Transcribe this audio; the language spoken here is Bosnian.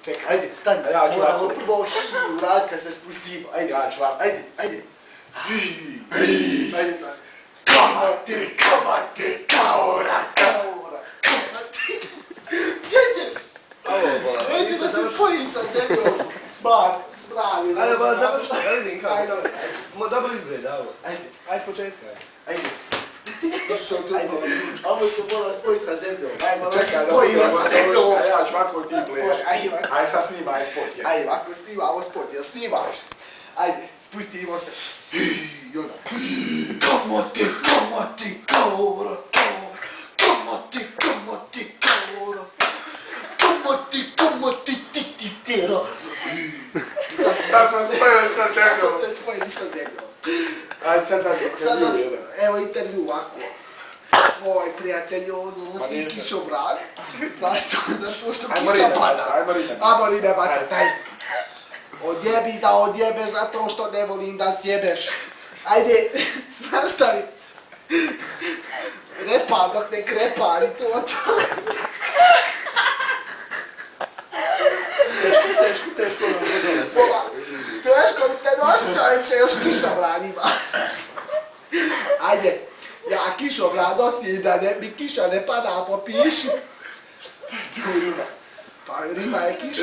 Čekaj, ajde, stani. Ja ću moramo ovako. prvo uraditi kad se spustimo. Ajde, Ja ću ovako. ajde. Ajde, sad. Kamati, kaora. Čećeš? Ovo, bola. Neće da se spojim sa zemljom. Smrani. Ajde, bola, završi. Ja vidim kako. Ajde, dobro izgleda, ovo. Ajde s početka. Ajde. Ovo što mora spojiti sa zemljom. Ajde, malo se Čekaj, spojimo sa zemljom. ja ću ovako ti pleš. Ajde, sad snimaj spot, je. Ajde, ovako snimamo spot, jel snimaš? Ajde, spustimo se. I onda. Kamati, kaora. Kamati, kaora. Kamati, tiftera. Sad sam spojio sa Sad zemljom. se spojili sa zemljom. Ajde, sad da Sad nas, intervju. evo intervju ovako. Moj prijateljozo, nosim kišobran. Zašto? Zato što Ajmo kiša ribe pada. baca, ajmo ribe baca. Ajmo ribe baca, taj. Odjebi da odjebeš zato što ne volim da sjebeš. Ajde, nastavi. Repa dok ne krepa i to. Teško nam se donese. Bola, teško mi te nosi čovječe, još kišobran ima. Ajde, ja kišobran nosim da mi kiša ne pada, popiši. Pa rima je kiša.